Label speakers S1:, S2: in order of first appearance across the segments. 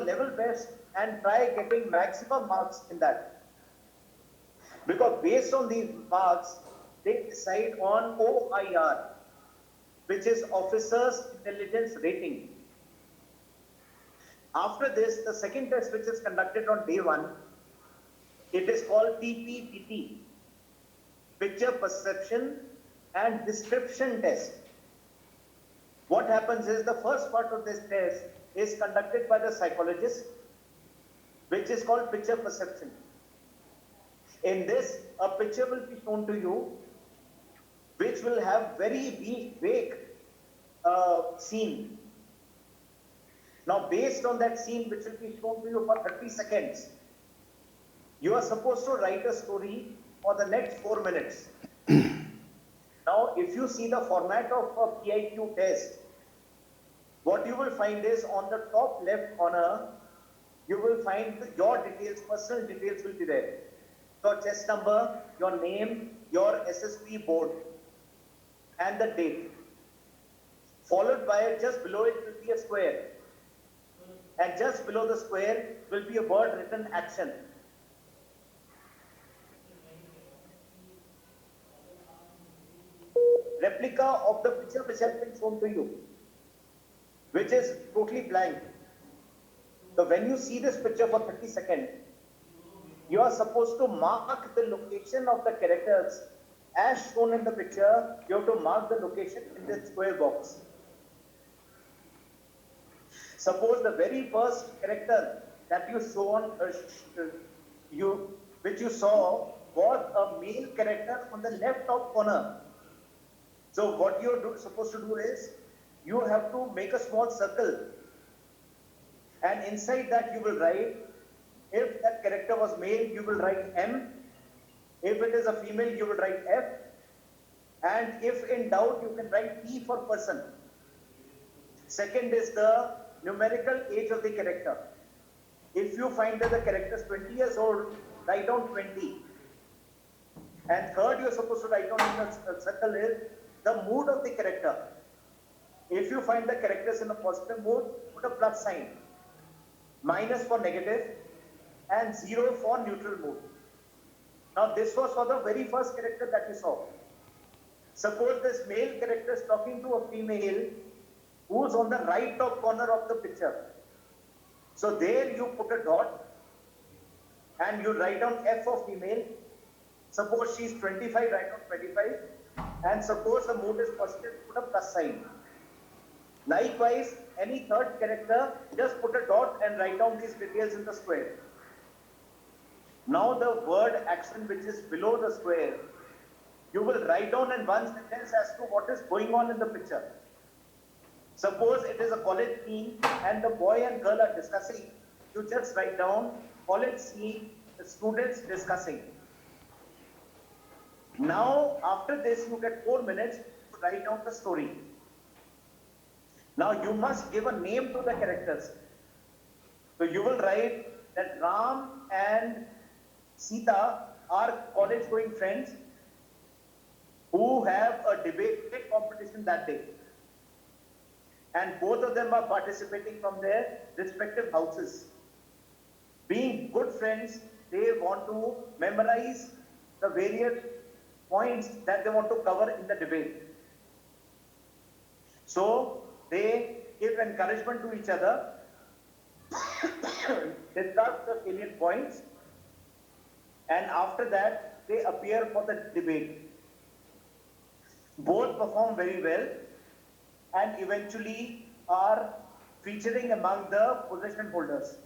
S1: your level best and try getting maximum marks in that. Because based on these marks, they decide on OIR, which is Officers Intelligence Rating. After this, the second test which is conducted on day 1, it is called PPPT, Picture Perception and Description Test. What happens is the first part of this test is conducted by the psychologist, which is called picture perception. In this, a picture will be shown to you, which will have very vague scene. Now, based on that scene, which will be shown to you for 30 seconds, you are supposed to write a story for the next 4 minutes. Now, if you see the format of a PIQ test, what you will find is on the top left corner, you will find your details, personal details will be there. Your chest number, your name, your SSP board, and the date. Followed by, just below it will be a square. And just below the square will be a word written action. Replica of the picture which has been shown to you, which is totally blank. So when you see this picture for 30 seconds, you are supposed to mark the location of the characters as shown in the picture. You have to mark the location in the square box. Suppose the very first character that you saw which you saw was a male character on the left top corner. So what you're supposed to do is, you have to make a small circle, and inside that you will write, if that character was male, you will write M, if it is a female, you will write F, and if in doubt, you can write P for person. Second is the numerical age of the character. If you find that the character is 20 years old, write down 20. And third, you're supposed to write down in the circle is the mood of the character. If you find the characters in a positive mood, put a plus sign. Minus for negative and 0 for neutral mood. Now this was for the very first character that you saw. Suppose this male character is talking to a female who's on the right top corner of the picture. So there you put a dot and you write down F of female. Suppose she's 25, write down 25. And suppose the mood is positive, put a plus sign. Likewise, any third character, just put a dot and write down these details in the square. Now the word action which is below the square, you will write down in one sentence as to what is going on in the picture. Suppose it is a college scene and the boy and girl are discussing. You just write down college scene, the students discussing. Now, after this, you get 4 minutes to write down the story. Now, you must give a name to the characters. So, you will write that Ram and Sita are college-going friends who have a debate competition that day. And both of them are participating from their respective houses. Being good friends, they want to memorize the various points that they want to cover in the debate. So they give encouragement to each other, discuss the salient points, and after that they appear for the debate. Both perform very well and eventually are featuring among the position holders.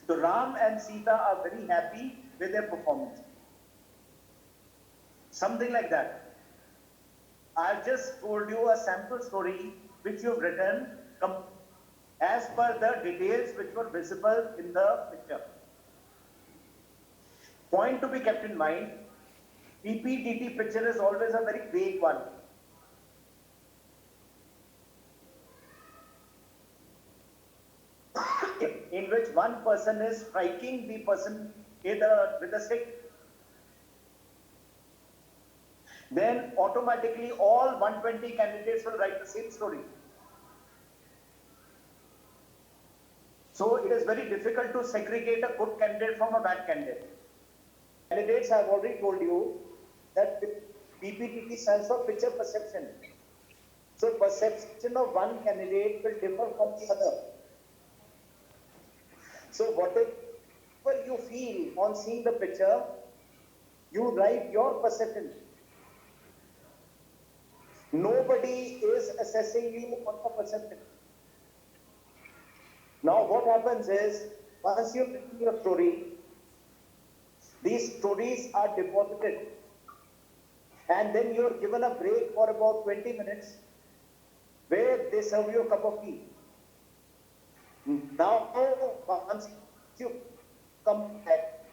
S1: So Ram and Sita are very happy with their performance. Something like that. I've just told you a sample story which you've written as per the details which were visible in the picture. Point to be kept in mind, PPDT picture is always a very vague one. In which one person is striking the person with a stick. Then automatically all 120 candidates will write the same story. So it is very difficult to segregate a good candidate from a bad candidate. Candidates, I have already told you that PPTP stands for picture perception. So perception of one candidate will differ from the other. So whatever you feel on seeing the picture, you write your perception. Nobody is assessing you on the perception. Now what happens is, once you've written your story, these stories are deposited and then you're given a break for about 20 minutes where they serve you a cup of tea. Now, once you come back,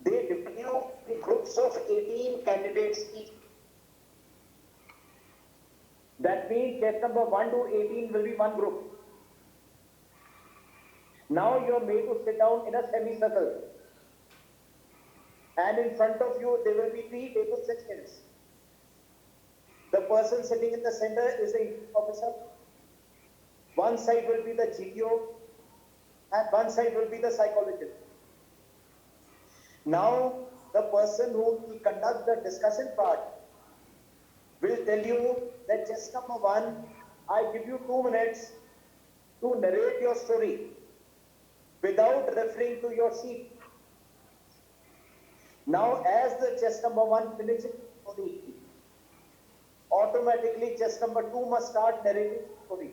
S1: they divide you in groups of 18 candidates each. That means test number 1 to 18 will be one group. Now you are made to sit down in a semicircle. And in front of you, there will be 3 table sections. The person sitting in the center is the officer. One side will be the GTO, and one side will be the psychologist. Now, the person who will conduct the discussion part will tell you that test number 1, I give you 2 minutes to narrate your story without referring to your sheet. Now, as the chest number 1 finishes the story, automatically chest number 2 must start narrating the story.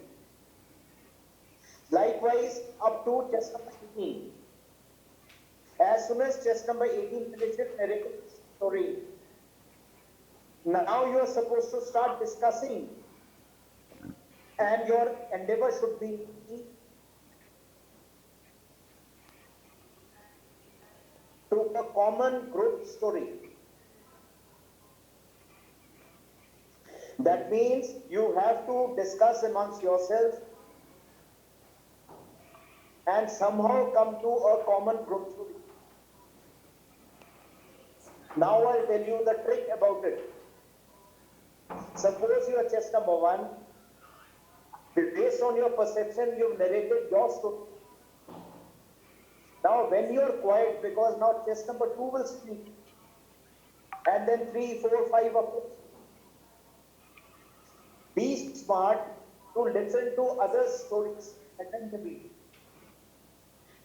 S1: Likewise, up to chest number 18. As soon as chest number 18 finishes narrating the story, now you are supposed to start discussing, and your endeavor should be to a common group story. That means you have to discuss amongst yourself and somehow come to a common group story. Now I'll tell you the trick about it. Suppose you are chest number 1, based on your perception, you've narrated your story. Now when you're quiet, because now chest number 2 will speak, and then 3, 4, 5 of it. Be smart to listen to others' stories attentively.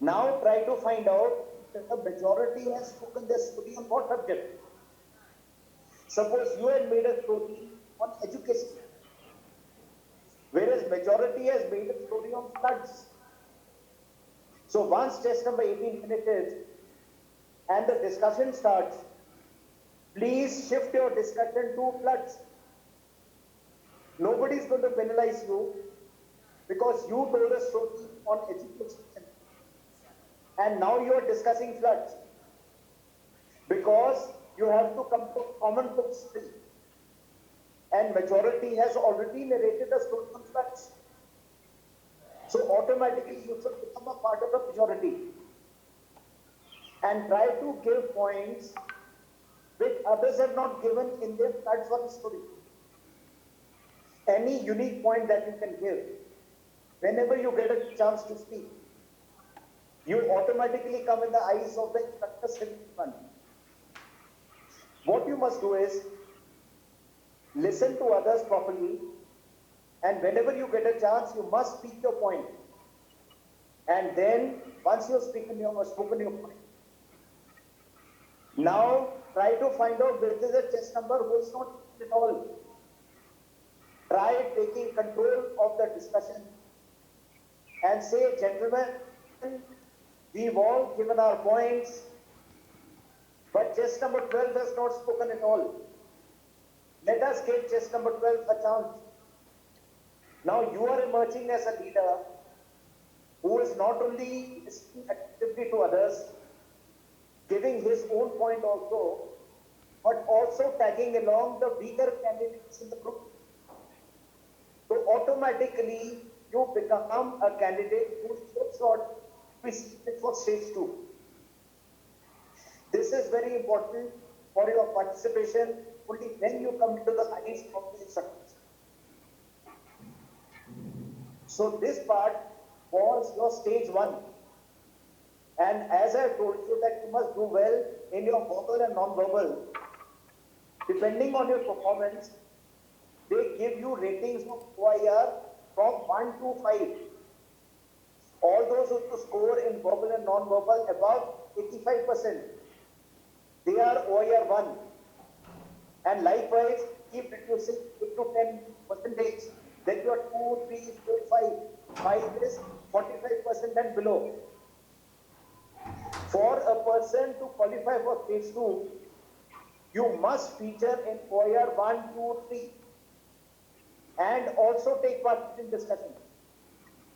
S1: Now try to find out that the majority has spoken their story on what subject. Suppose you had made a story on education, whereas majority has made a story on floods. So once test number 18 finishes and the discussion starts, please shift your discussion to floods. Nobody is going to penalize you because you told a story on education and now you are discussing floods, because you have to come to common book story and majority has already narrated a story on floods. So automatically you should become a part of the majority and try to give points which others have not given in their floods one story. Any unique point that you can give, whenever you get a chance to speak, you automatically come in the eyes of the instructor sitting in front. What you must do is listen to others properly, and whenever you get a chance, you must speak your point. And then, once you have spoken your point, now try to find out whether there is a chest number who is not at all. Try taking control of the discussion and say, gentlemen, we've all given our points, but chest number 12 has not spoken at all. Let us give chest number 12 a chance. Now you are emerging as a leader who is not only listening actively to others, giving his own point also, but also tagging along the weaker candidates in the group. So automatically you become a candidate who is so short to be selected for stage 2. This is very important for your participation only when you come into the eyes of the instructors. So this part was your stage 1. And as I told you that you must do well in your verbal and non-verbal, depending on your performance, they give you ratings of OIR from 1 to 5. All those who score in verbal and non-verbal above 85%, they are OIR 1. And likewise, keep reducing 8 to 10 percentage, then you are 2, 3, 4, 5. 5 is 45% and below. For a person to qualify for stage 2, you must feature in OIR 1, 2, 3 and also take part in discussion.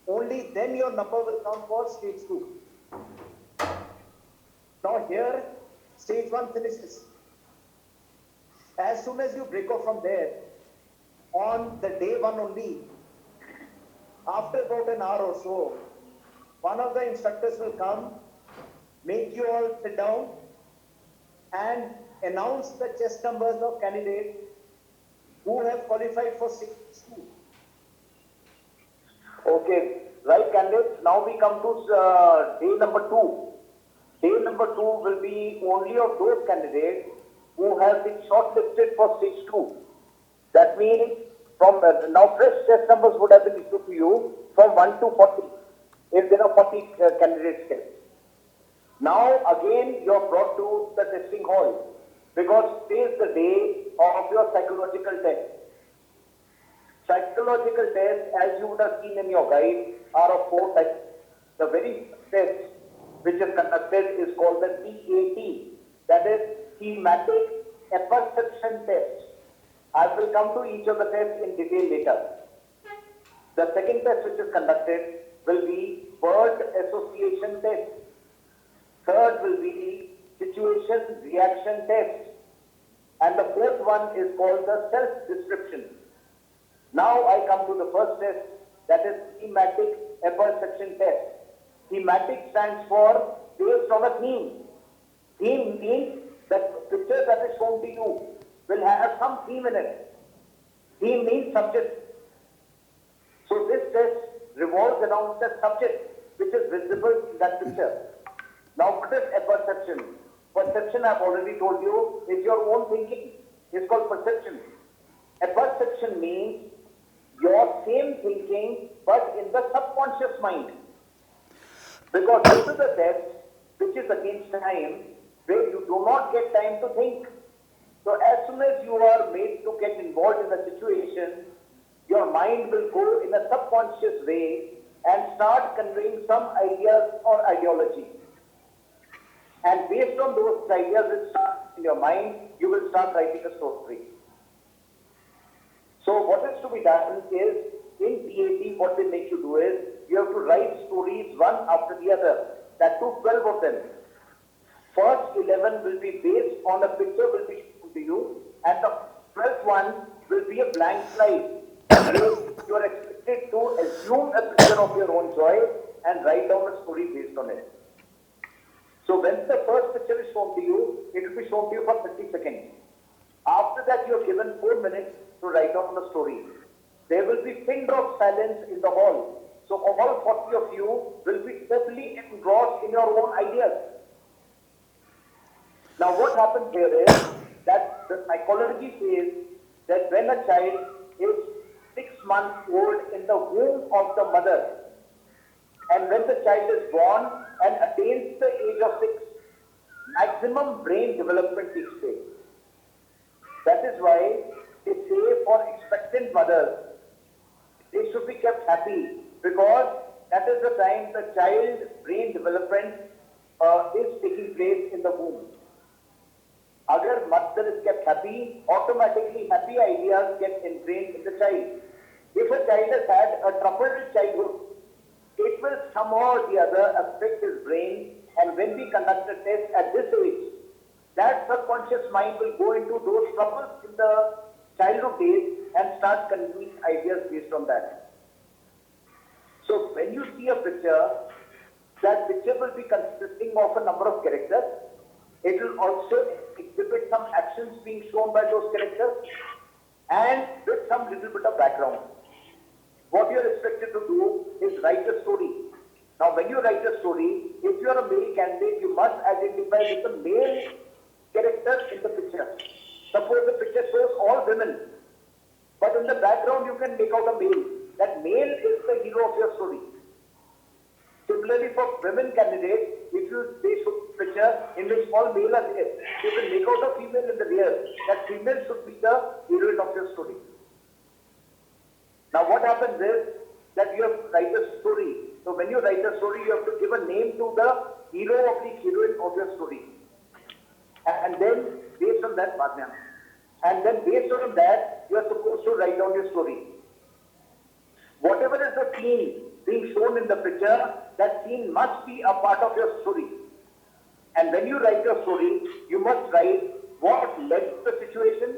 S1: Only then your number will count for stage 2. Now here, stage 1 finishes. As soon as you break off from there, on the day 1 only, after about an hour or so, one of the instructors will come, make you all sit down and announce the chest numbers of candidates who have qualified for stage 2. Okay, right candidates, now we come to day number 2. Day number 2 will be only of those candidates who have been shortlisted for stage 2. That means from now fresh test numbers would have been issued to you from 1 to 40 if there are 40 candidates kept. Now again you are brought to the testing hall because today is the day of your psychological test. Psychological tests, as you would have seen in your guide, are of 4 types. The very test which is conducted is called the TAT, that is Thematic Apperception Test. I will come to each of the tests in detail later. The second test which is conducted will be Word Association Test. Third will be Situation Reaction Test. And the fourth one is called the Self-Description. Now I come to the first test, that is Thematic Apperception Test. Thematic stands for based on a theme. Theme means that picture that is shown to you will have some theme in it. Theme means subject. So this test revolves around the subject which is visible in that picture. Now what is apperception? Perception, I have already told you, is your own thinking. It's called perception. Apperception means your same thinking but in the subconscious mind. Because this is a test which is against time where you do not get time to think. So as soon as you are made to get involved in a situation, your mind will go in a subconscious way and start conveying some ideas or ideology. And based on those ideas which start in your mind, you will start writing a story. So what is to be done is, in TAT, what they make you do is, you have to write stories one after the other. That took 12 of them. First 11 will be based on a picture will be shown to you, and the 12th one will be a blank slide. You are expected to assume a picture of your own choice and write down a story based on it. So when the first picture is shown to you, it will be shown to you for 30 seconds. After that, you are given 4 minutes to write down the story. There will be pin drop silence in the hall. So all 40 of you will be totally engrossed in your own ideas. Now what happens here is that the psychology says that when a child is 6 months old in the womb of the mother, and when the child is born and attains the age of 6, maximum brain development takes place. That is why they say for expectant mothers, they should be kept happy because that is the time the child's brain development is taking place in the womb. Agar mother is kept happy, automatically happy ideas get ingrained in the child. If a child has had a troubled childhood, it will somehow or the other affect his brain, and when we conduct a test at this age, that subconscious mind will go into those troubles in the childhood days and start conveying ideas based on that. So when you see a picture, that picture will be consisting of a number of characters. It will also exhibit some actions being shown by those characters and with some little bit of background. what you are expected to do is write a story. Now, when you write a story, if you are a male candidate, you must identify with the male character in the picture. Suppose the picture shows all women, but in the background you can make out a male. That male is the hero of your story. Similarly, for women candidates, if they show a picture in which all male are there, you can make out a female in the rear. That female should be the heroine of your story. Now, what happens is that you have to write a story. So, when you write a story, you have to give a name to the hero or the heroine of your story. And then, based on that, based on that, you are supposed to write down your story. Whatever is the scene being shown in the picture, that scene must be a part of your story. And when you write your story, you must write what led to the situation,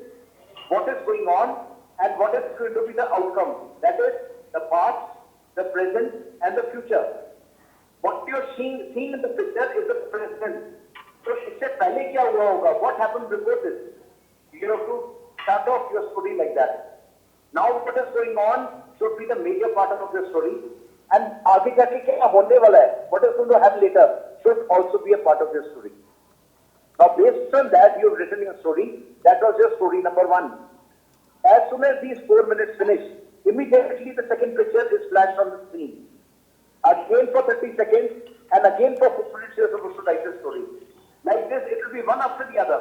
S1: what is going on, and what is going to be the outcome. That is the past, the present, and the future. What you are seeing in the picture is the present. So, इससे पहले क्या हुआ होगा? What happened before this? You have to start off your story like that. Now, what is going on should be the major part of your story. And आगे जाके क्या होने वाला है? What is going to happen later should also be a part of your story. Now, based on that, you have written your story. That was your story number 1. As soon as these 4 minutes finish, immediately the second picture is flashed on the screen. Again for 30 seconds, and again for 4 minutes, you are supposed to write the story. Like this, it will be one after the other,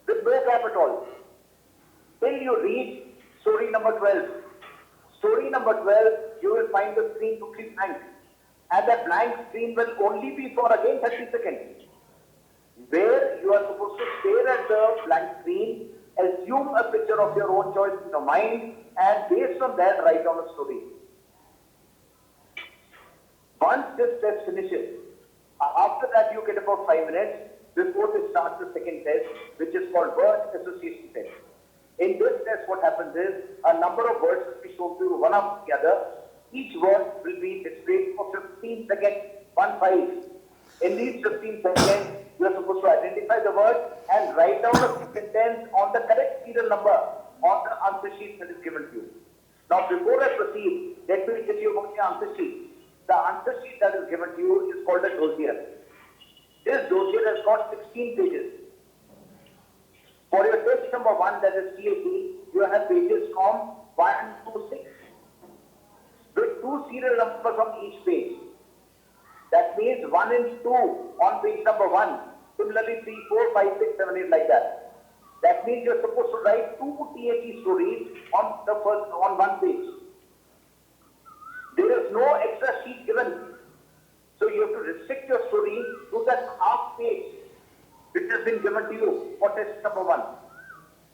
S1: with no gap at all, till you reach story number 12. Story number 12, you will find the screen totally blank. And that blank screen will only be for again 30 seconds. Where you are supposed to stare at the blank screen, assume a picture of your own choice in your mind, and based on that, write down a story. Once this test finishes, after that you get about 5 minutes before they start the second test, which is called word association test. In this test, what happens is a number of words will be shown to you one after the other. Each word will be displayed for 15 seconds, 1-5. In these 15 seconds, you are supposed to identify the word and write down a sentence on the correct serial number on the answer sheet that is given to you. Now, before I proceed, let me tell you about the answer sheet. The answer sheet that is given to you is called a dossier. This dossier has got 16 pages. For your test number 1, that is TAT, you have pages from 1 to 6, with 2 serial numbers on each page. That means 1 and 2 on page number 1. Similarly, 3, 4, 5, 6, 7, 8 like that. That means you are supposed to write 2 TAT stories on one page. There is no extra sheet given. So you have to restrict your story to that half page which has been given to you for test number 1.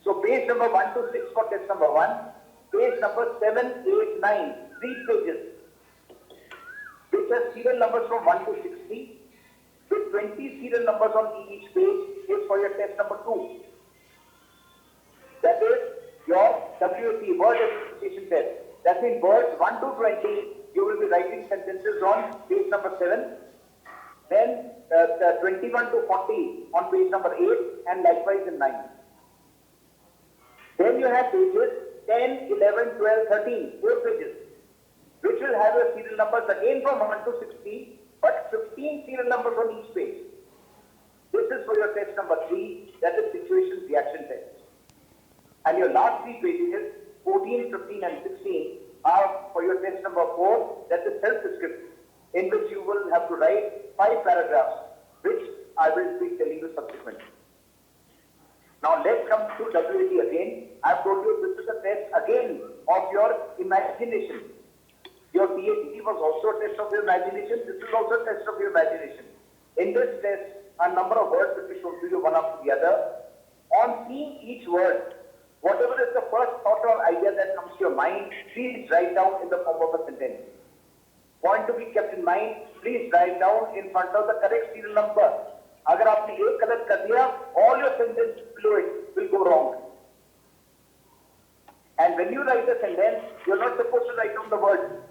S1: So page number 1 to 6 for test number 1, page number 7, 8, 9, 3 pages, which has serial numbers from 1 to 60, with 20 serial numbers on each page is for your test number 2. That is your WAT, word association test. That means words 1 to 20, you will be writing sentences on page number 7. Then 21 to 40 on page number 8, and likewise in 9. Then you have pages 10, 11, 12, 13, 4 pages, which will have your serial numbers again from 1 to 60, but 15 serial numbers on each page. This is for your test number 3, that is situation reaction test. And your last 3 pages, 14, 15, and 16, are for your test number 4, that is self-description, in which you will have to write 5 paragraphs, which I will be telling you subsequently. Now let's come to WAT again. I have told you this is a test again of your imagination. Your TAT was also a test of your imagination. This is also a test of your imagination. In this test, a number of words will be shown to you one after the other. On seeing each word, whatever is the first thought or idea that comes to your mind, please write down in the form of a sentence. Point to be kept in mind, please write down in front of the correct serial number. अगर आपने एक गलत कर दिया, all your sentences below it will go wrong. And when you write a sentence, you are not supposed to write down the word.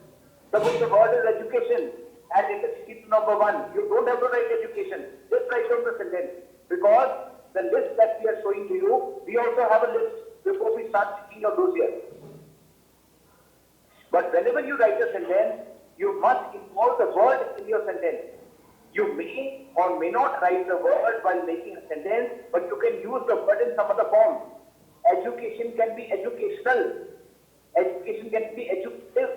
S1: Suppose the word is education, and it is sheet number 1. You don't have to write education. Just write down the sentence. Because the list that we are showing to you, we also have a list before we start checking your dossier. But whenever you write a sentence, you must involve the word in your sentence. You may or may not write the word while making a sentence, but you can use the word in some other form. Education can be educational. Education can be educative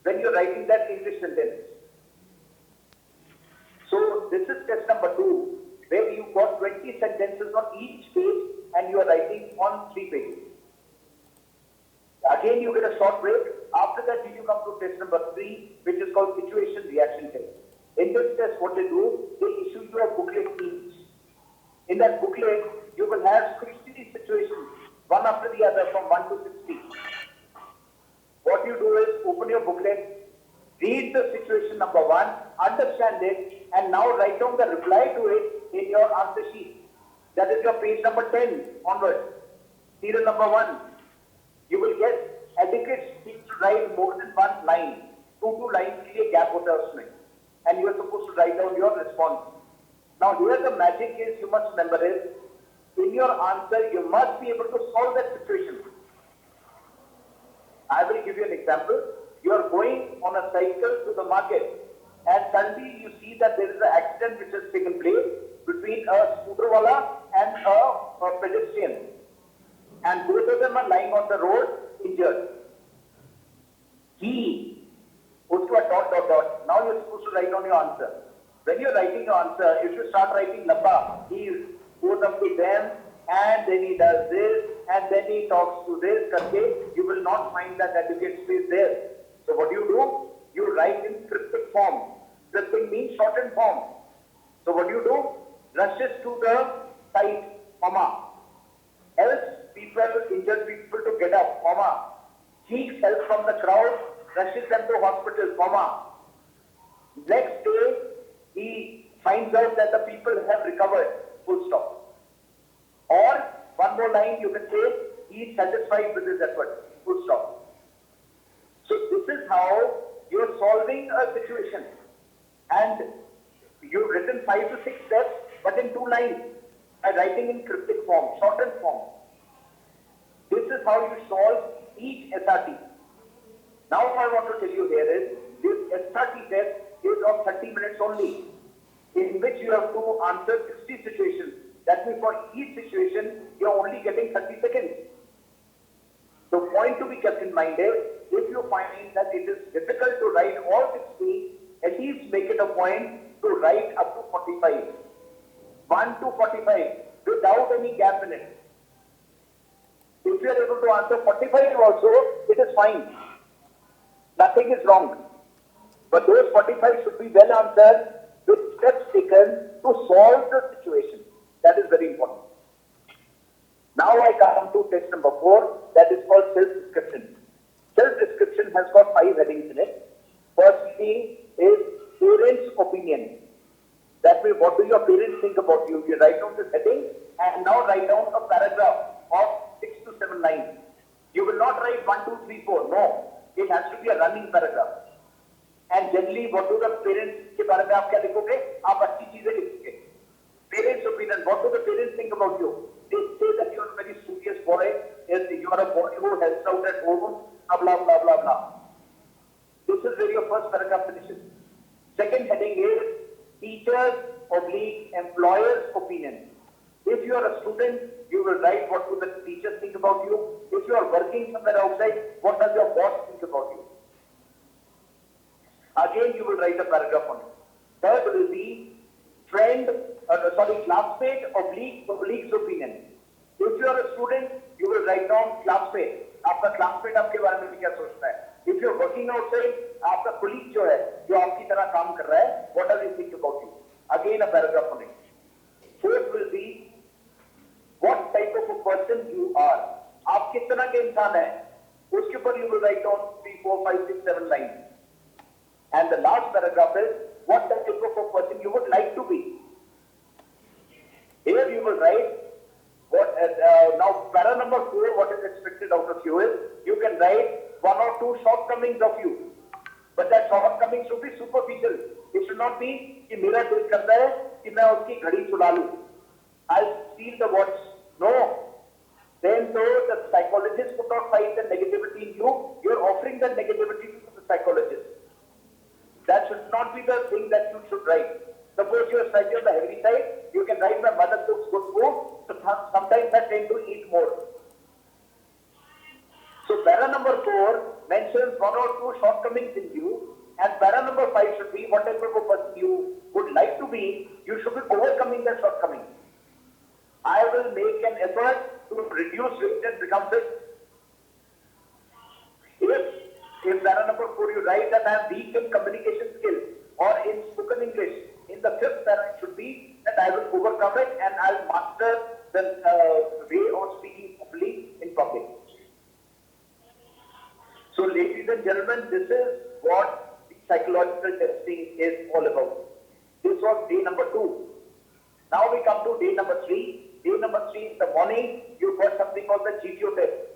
S1: when you're writing that English sentence. So this is test number 2, where you got 20 sentences on each page and you are writing on 3 pages. Again, you get a short break. After that, you come to test number 3, which is called situation reaction test. In this test, what they do, they issue you a booklet each. In that booklet, you will have 60 situations, one after the other, from 1 to 60. What you do is open your booklet, read the situation number 1, understand it, and now write down the reply to it in your answer sheet. That is your page number 10 onwards. Serial number 1. You will get adequate space to write more than 1 line. 2 lines के लिए gap होता है उसमें. And you are supposed to write down your response. Now here the magic is, you must remember is, in your answer you must be able to solve that situation. I will give you an example. You are going on a cycle to the market and suddenly you see that there is an accident which has taken place between a scooter wala and a pedestrian. And both of them are lying on the road injured. Now you're supposed to write down your answer. When you're writing your answer, if you start writing lamba, he goes up to them and then he does this and then he talks to this, you will not find that adequate space there. So what do? You write in cryptic form. Cryptic means shortened form. So what do? Rushes to the site, comma. Helps injured people to get up, comma. Seeks help from the crowd, rushes them to hospital, comma. Next day, he finds out that the people have recovered, full stop. Or, one more line you can say, he is satisfied with his effort, full stop. So this is how you are solving a situation. And you've written 5 to 6 steps, but in 2 lines, by writing in cryptic form, shortened form. This is how you solve each SRT. Now what I want to tell you here is, this SRT test is of 30 minutes only, in which you have to answer 60 situations. That means for each situation, you are only getting 30 seconds. The point to be kept in mind is, if you find that it is difficult to write all 60, at least make it a point to write up to 45. 1 to 45, without any gap in it. If you are able to answer 45 also, it is fine. Nothing is wrong. But those 45 should be well answered with steps taken to solve the situation. That is very important. Now I come to test number 4, that is called self-description. Self-description has got 5 headings in it. First thing is parents' opinion. That means, what do your parents think about you? You write down this heading and now write down a paragraph of 6 to 7 lines. You will not write 1, 2, 3, 4. No. It has to be a running paragraph. And generally, what do the parents के बारे में आप क्या लिखोगे? आप अच्छी चीजें लिखोगे. Parents' opinion. What do the parents think about you? They say that you are a very studious boy. You are a boy who helps out at home. Blah blah blah blah. This is where your first paragraph finishes. Second heading is teachers / employers' opinion. If you are a student, you will write what do the teachers think about you. If you are working somewhere outside, what does your boss think about you? Again, you will write a paragraph on it. Third will be classmate / colleague's opinion. If you are a student, you will write down classmate. आपका classmate आपके बारे में क्या सोचता है? If you are working outside, आपका colleague जो है, जो आपकी तरह काम कर रहा है, what does he think about you? Again, a paragraph on it. Fourth will be what type of a person you are. आप किस तरह के इंसान हैं? उसके ऊपर you will write down 3, 4, 5, 6, 7 lines. And the last paragraph is what type of a person you would like to be. Here you will write what now para number 4, what is expected out of you is you can write 1 or 2 shortcomings of you, but that shortcomings should be superficial. It should not be कि मेरा दिल करता है कि मैं उसकी घड़ी चुरा लूं. I'll steal the watch. No,
S2: Then though the psychologist could not find the negativity in you, you're offering the negativity to the psychologist. That should not be the thing that you should write. Suppose you are slightly on the heavy side, you can write my mother cooks good food, so sometimes I tend to eat more. So para number 4 mentions 1 or 2 shortcomings in you, and para number 5 should be what type of a person you would like to be, you should be overcoming that shortcoming. I will make an effort to reduce weight and become fit. If para number 4 you write that I am weak in communication skills or in spoken English, in the 5th para it should be that I will overcome it and I will master the way of speaking properly in public. So ladies and gentlemen, this is what the psychological testing is all about. This was day number 2. Now we come to day number 3. Day number 3 in the morning, you got something called the GTO test.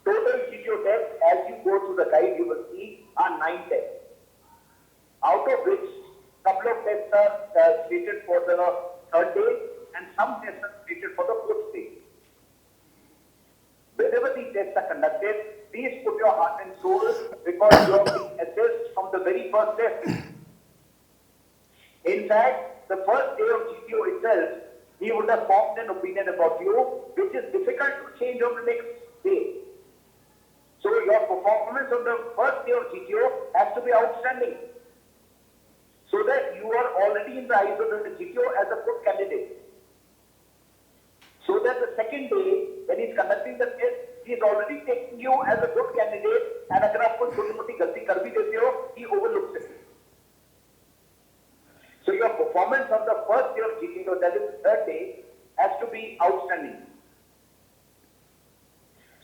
S2: Total GTO tests, as you go through the guide, you will see are 9 tests. Out of which, couple of tests are slated for the 3rd day and some tests are slated for the 4th day. Whenever these tests are conducted, please put your heart and soul because you are being assessed from the very first test. In fact, the first day of GTO itself, he would have formed an opinion about you, which is difficult to change on the next day. So your performance on the first day of GTO has to be outstanding, so that you are already in the eyes of the GTO as a good candidate. So that the second day, when he is conducting the test, he is already taking you as a good candidate, and if you have छोटी-मोटी गलती कर भी देते हो, he overlooks it. So your performance on the first day of GTO, that is the 3rd day, has to be outstanding.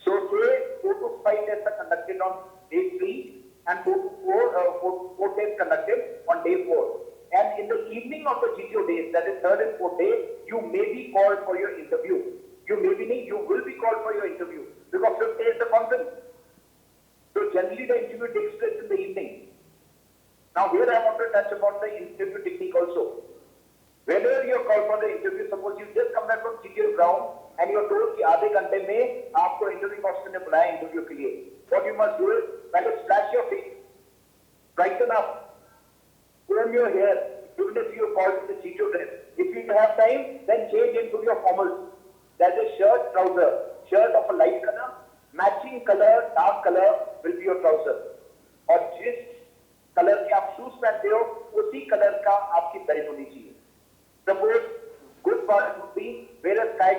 S2: So say 4 to 5 tests are conducted on day 3 and 4 tests conducted on day 4. And in the evening of the GTO days, that is 3rd and 4th day, you may be called for your interview. You will be called for your interview because 5th day is the conference. So generally the interview takes place in the evening. Now here I want to touch about the interview technique also. Whenever you are called for the interview, suppose you just come back from GTO ground and you are told कि आधे घंटे में आपको interviewing officer ने बुलाया interview के लिए. What you must do is, पहले splash your face, brighten up, comb your hair, even if you are called to the GTO dress. If you have time, then change into your formals. That is shirt, trouser. Shirt of a light color, matching color, dark color will be your trouser. और जिस colour के आप shoes पहनते हो उसी colour का आपकी belt होनी चाहिए. Suppose good part would be wear a sky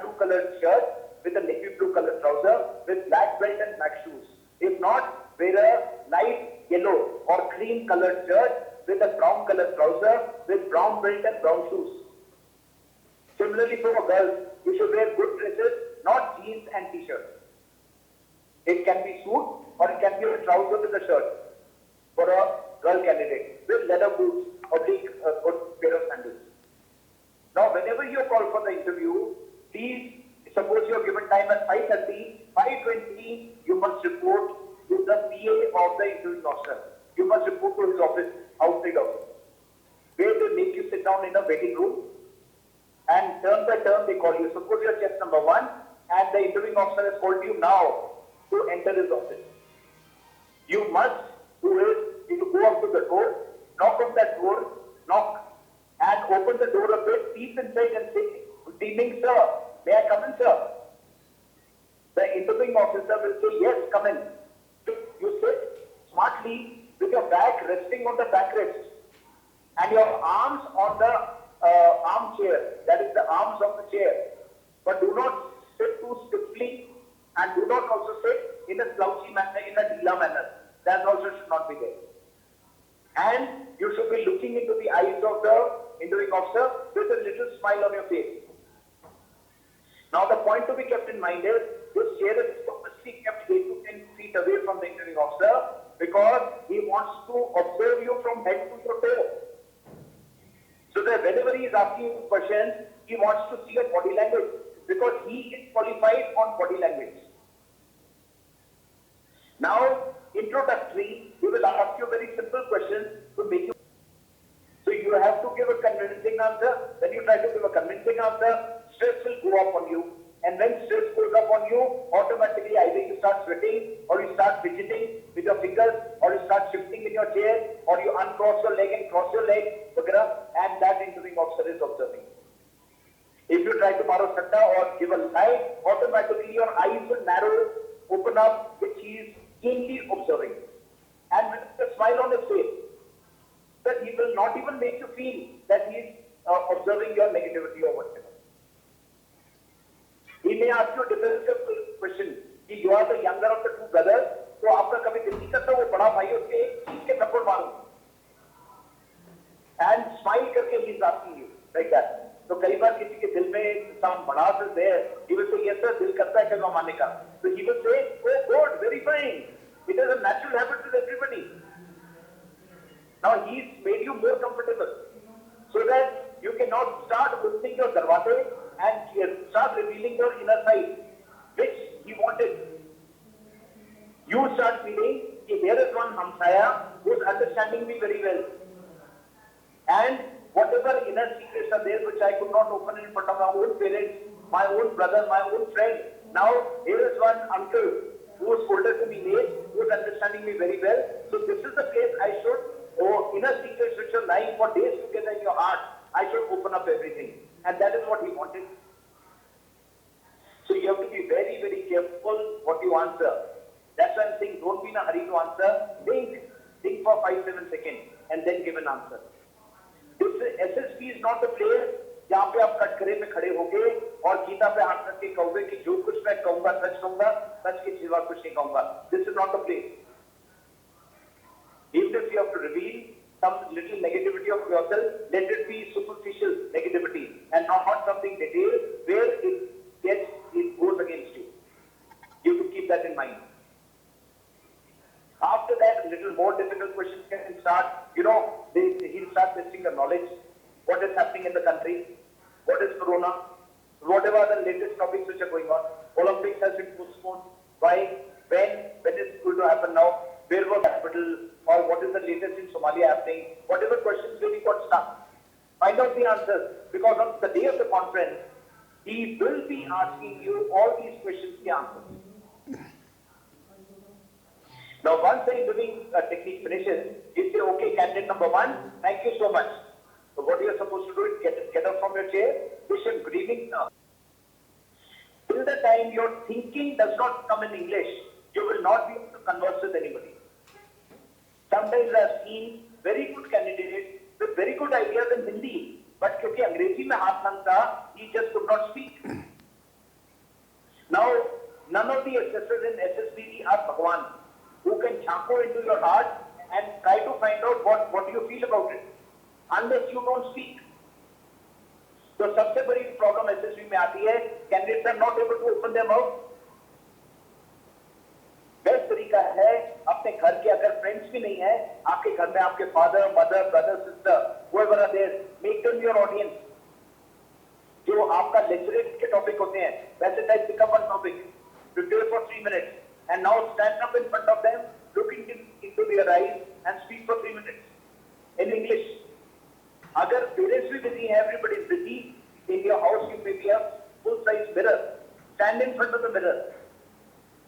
S2: blue colored shirt with a navy blue colored trouser with black belt and black shoes. If not, wear a light yellow or cream colored shirt with a brown colored trouser with brown belt and brown shoes. Similarly for girls, you should wear good dresses, not jeans and t-shirts. It can be suit or it can be a trouser with a shirt. For a girl candidate with leather boots or good pair of sandals. Now, whenever you are called for the interview, please, suppose you are given time at 5:30, 5:20, you must report to the PA of the interviewing officer. You must report to his office, outside office, where they make you sit down in a waiting room, and turn by turn they call you. Suppose you are chest number 1, and the interviewing officer has called you now to enter his office. You must do is you go up to the door, knock on that door, knock, and open the door a bit, peep inside and say, "Good evening, sir. May I come in, sir?" The interviewing officer will say, "Yes, come in." You sit smartly with your back resting on the backrest and your arms on the armchair, that is the arms of the chair. But do not sit too stiffly and do not also sit in a slouchy manner, in a deela manner. That also should not be there. And you should be looking into the eyes of the interviewing officer with a little smile on your face. Now the point to be kept in mind is, this chair is purposely kept 8 to 10 feet away from the interviewing officer because he wants to observe you from head to your toe. So that whenever he is asking you questions, he wants to see your body language because he is qualified on body language. Now, introductory, we will ask you very simple questions to make you. So you have to give a convincing answer. When you try to give a convincing answer, stress will go up on you And when stress goes up on you, automatically either you start sweating, or you start fidgeting with your fingers, or you start shifting in your chair, or you uncross your leg and cross your leg, वगैरह, and that interviewing officer is observing. If you try to maro satta or give a lie, automatically your eyes will narrow, open up, which he is keenly observing. And with a smile on his face, that he will not even make you feel that he is observing your negativity or whatever. He may ask you a difficult question. कि you are the younger of the two brothers, तो आपका कभी दिल नहीं करता वो बड़ा भाई उसके चीज के थप्पड़ मारूं? And smile करके he is asking you like that. तो कई बार किसी के दिल में some भड़ास is there, he will say yes sir, दिल करता है कभी मारने का. So he will say, oh good, very fine. It is a natural habit with everybody. Now he's made you more comfortable, so that you cannot start opening your darwaze and start revealing your inner side, which he wanted. You start feeling that there is one Hamsaya who is understanding me very well. And whatever inner secrets are there which I could not open in front of my own parents, my own brother, my own friend, now here is one uncle who is older to me in age, who is understanding me very well. So this is the place I should, inner secrets which are lying for days together in your heart, I should open up everything. And that is what he wanted. So you have to be very, very careful what you answer. That's why I'm saying don't be in a hurry to answer. Think for 5-7 seconds and then give an answer. This SSP is not the place जहाँ पे आप कटघरे में खड़े होगे और गीता पे हाथ रख के कहोगे कि जो कुछ मैं कहूंगा सच के सिवा कुछ नहीं कहूंगा. This is not the place. Even if you have to reveal some little negativity of yourself, let it be superficial negativity and not something detailed where it goes against you. You have to keep that in mind. After that, little more difficult questions can start. He'll start testing your knowledge. What is happening in the country? What is Corona? Whatever are the latest topics which are going on. Olympics has been postponed. Why? When is it going to happen now? Where was the capital? Or what is the latest in Somalia happening? Whatever questions really got stuck. Find out the answers. Because on the day of the conference, he will be asking you all these questions, the answers. Now, once the interviewing technique finishes, you say, okay, candidate number 1, thank you so much. So what you are supposed to do is get up from your chair, wish him good evening, sir. Till the time your thinking does not come in English, you will not be able to converse with anybody. Sometimes I have seen very good candidates with very good ideas in Hindi, but क्योंकि अंग्रेजी में हाथ तंग था, he just could not speak. Now, none of the assessors in SSBD are Bhagwan, who can jhanko into your heart and try to find out what you feel about it, unless you don't speak. तो सबसे बड़ी problem SSB में आती है, candidates are not able to open their mouth. Best तरीका है, अपने घर के अगर फ्रेंड्स भी नहीं है, आपके घर में आपके father, mother, brother, sister, whoever are there, make them your audience. जो आपका लेक्चरेट के टॉपिक होते हैं, वैसे type pick up one topic, prepare for 3 minutes, and now stand up in front of them, look into their eyes, and speak for 3 minutes in English. अगर parents भी busy हैं, everybody is busy, in your house you may be a full-size mirror. Stand in front of the mirror.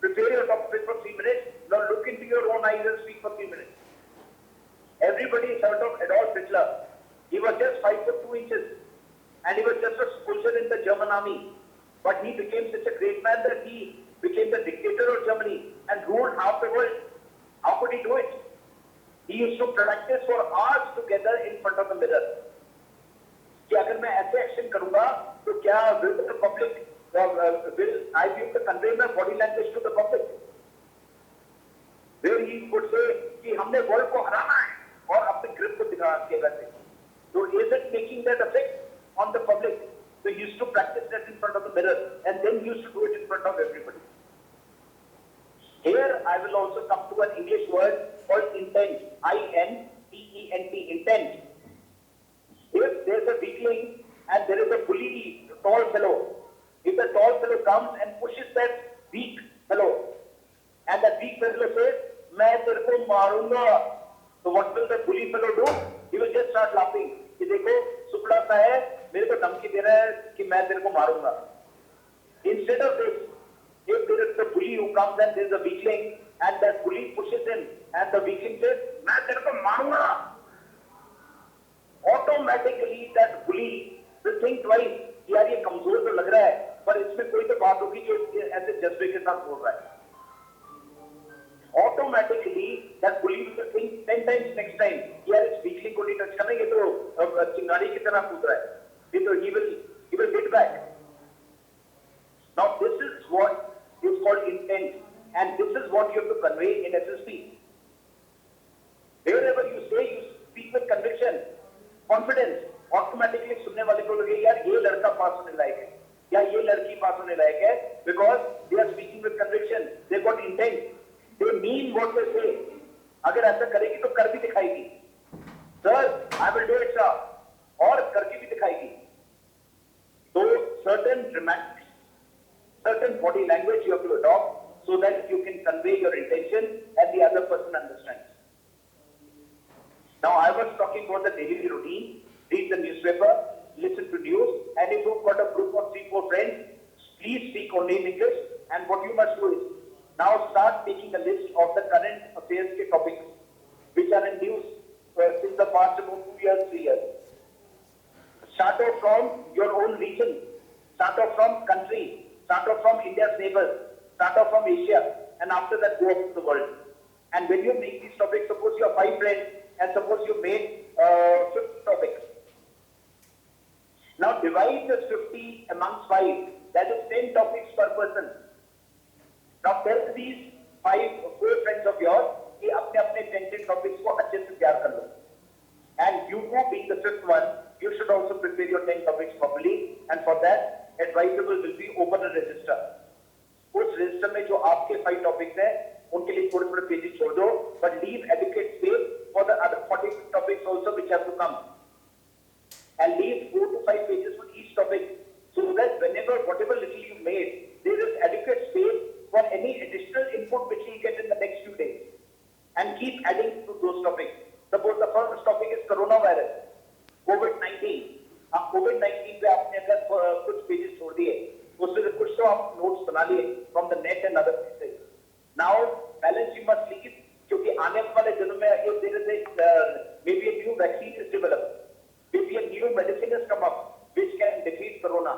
S2: Prepare your topic for 3 minutes. Now look into your own eyes and speak for 3 minutes. Everybody is heard of Adolf Hitler. He was just 5'2" and he was just a soldier in the German army. But he became such a great man that he became the dictator of Germany and ruled half the world. How could he do it? He used to practice for hours together in front of the mirror. कि अगर मैं ऐसे action करूंगा तो क्या will the public will I be able to convey my body language to the public? Where he would say कि हमने world को हराना है और अपने ग्रिप को दिखा के वैसे. So is it making that effect on the public? So he used to practice that in front of the mirror and then he used to do it in front of everybody. Here I will also come to an English word called intent. I-N-T-E-N-T, intent. If there is a weakling and there is a bully, tall fellow, if the tall fellow comes and pushes that weak fellow, and that weak fellow says, मैं तेरे को मारूंगा, so what will the bully fellow do? He will just start laughing. कि देखो सुपड़ा सा है, मेरे को धमकी दे रहा है कि मैं तेरे को मारूंगा. Instead of this, if there is a bully who comes and there is a weakling and that bully pushes him and the weakling says, "मैं तेरे को मारूंगा," automatically that bully will think twice, यार ये कमजोर तो लग रहा है, पर इसमें कोई तो बात होगी जो ऐसे जज्बे के साथ बोल रहा है. Automatically that bully will think 10 times next time, यार इस weakling को नहीं टच करना, ये तो चिंगारी की तरह कूद रहा है, ये तो he will hit back. Now this is what is called intent, and this is what you have to convey in SSP. Wherever you say, you speak with conviction, confidence. Automatically सुनने वाले को लगे यार ये लड़का पास होने लायक है या ये लड़की पास होने लायक है, because they are speaking with conviction, they got intent, they mean what they say. अगर ऐसा करेगी तो कर भी दिखाएगी, sir I will do it sir, और करके भी दिखाएगी. So certain dramatics, certain body language you have to adopt so that you can convey your intention and the other person understands. Now I was talking about the daily routine. Read the newspaper, listen to news, and if you've got a group of 3-4 friends, please speak only in English. And what you must do is now start making a list of the current affairs ke topics which are in news since the past about 2 years, 3 years. Start off from your own region, start off from country, start off from India's neighbors, start off from Asia, and after that go up to the world. And when you make these topics, suppose you have 5 friends, and suppose you made 50 topics. Now divide this 50 amongst 5, that is 10 topics per person. Now tell these 4 friends of yours कि अपने अपने 10 topics को अच्छे से तैयार कर लो. And you being the 5th one, you should also prepare your 10 topics properly, and for that advisable will be open a register. उस register में जो आपके 5 topics हैं उनके लिए थोड़े-थोड़े pages छोड़ दो, but leave adequate space for the other 40 topics also which have to come. And leave 4 to 5 pages for each topic, so that whatever little you made, there is adequate space for any additional input which you will get in the next few days. And keep adding to those topics. Suppose the first topic is coronavirus, COVID-19. आप COVID-19 पे आपने अगर कुछ pages छोड़ दिए, उसमें से कुछ तो आप नोट्स बना लिए from the net and other places. Now balance you must leave, क्योंकि आने वाले दिनों में if there is maybe a new vaccine is developed, maybe a new medicine has come up which can defeat corona,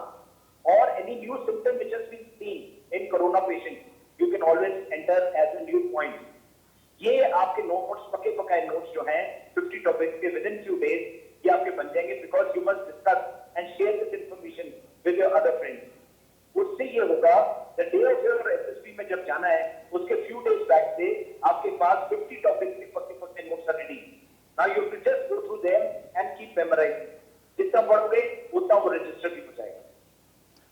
S2: or any new symptom which has been seen in corona patients, you can always enter as a new point. ये आपके notes पके notes जो हैं 50 topics के within few days ये आपके बन जाएंगे, because you must discuss and share this information with your other friends. उससे ये होगा the day of your SSP में जब जाना है उसके few days back से आपके पास 50 टॉपिक्स के 40% notes are ready. Now you have to just go through them and keep memorizing. जितना पढ़ोगे उतना वो register भी हो जाएगा.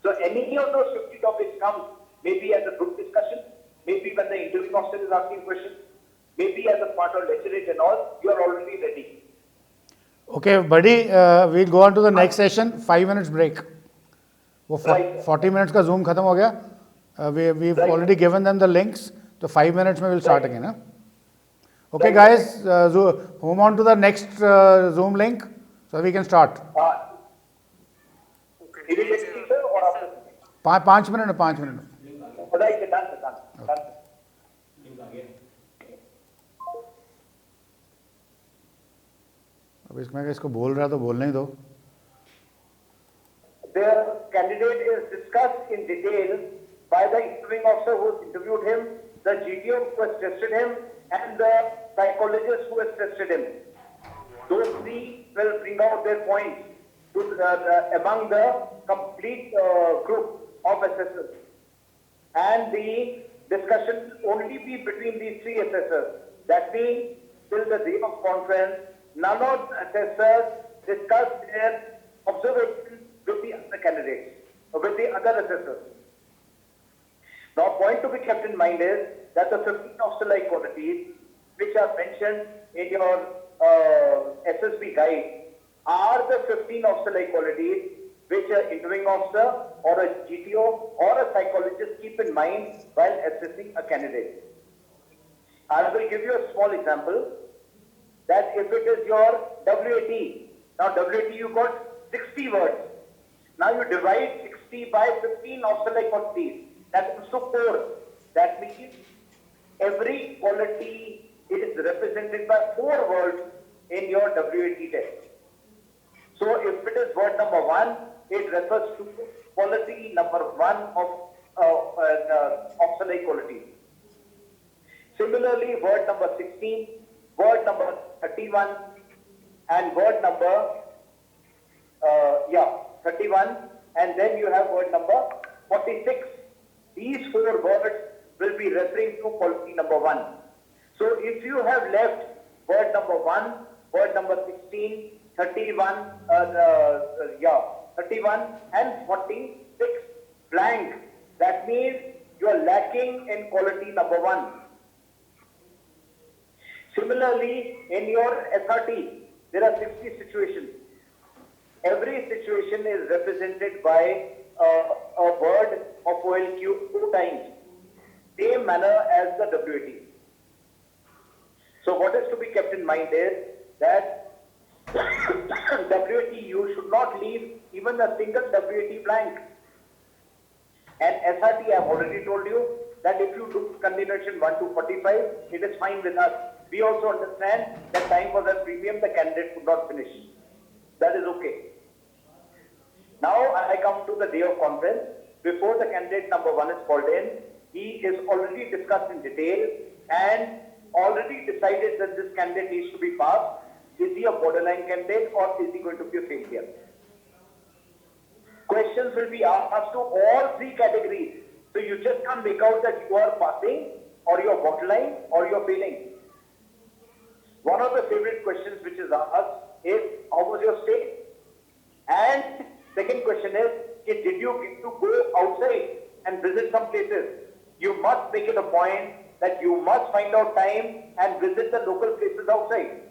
S2: So any of those 50 topics comes maybe as a group discussion, maybe when the interviewing officer is asking questions, maybe as a part of lecturate and all, you are already ready.
S3: Okay, buddy, we'll go on to the next session. 5 minutes break. वो 40 minutes का Zoom खत्म हो गया. We've already given them the links. तो 5 minutes में we'll start again. Huh? Okay, guys, move on to the next Zoom link so we can start.
S2: Immediately, sir, or after?
S3: 5 minutes.
S2: Right, done.
S3: अब इसमें इसको बोल रहा है तो बोलने ही दो.
S2: The candidate is discussed in detail by the interviewing officer who has interviewed him, the GTO who has tested him, and the psychologist who has tested him. Those three will bring out their points among the complete group of assessors. And the discussion will only be between these 3 assessors. That means, till the day of conference, none of the assessors discuss their observations with the other candidates, or with the other assessors. Now, a point to be kept in mind is that the 15 officer-like qualities, which are mentioned in your SSB guide, are the 15 officer-like qualities which an interviewing officer or a GTO or a psychologist keep in mind while assessing a candidate. I will give you a small example, that if it is your WAT, now WAT you got 60 words. Now you divide 60 60 by 15 obsolete quantities. That comes to 4. That means every quality is represented by 4 words in your WAT test. So if it is word number 1, it refers to quality number 1 of obsolete quality. Similarly, word number 16, word number 31, and word number 31, and then you have word number 46. These 4 words will be referring to quality number 1. So if you have left word number 1, word number 16, 31, 31 and 46 blank, that means you are lacking in quality number 1. Similarly, in your SRT, there are 60 situations. Every situation is represented by a word of OLQ 2 times, same manner as the WAT. So what is to be kept in mind is that WAT, you should not leave even a single WAT blank. And SRT, I have already told you that if you do continuation 1 to 45, it is fine with us. We also understand that time was at premium, the candidate could not finish. That is okay. Now I come to the day of conference. Before the candidate number 1 is called in, he is already discussed in detail and already decided that this candidate needs to be passed. Is he a borderline candidate or is he going to be a failure? Questions will be asked to all 3 categories. So you just can't make out that you are passing or you are borderline or you are failing. One of the favorite questions which is asked is, how was your stay? And second question is, did you get to go outside and visit some places? You must make it a point that you must find out time and visit the local places outside.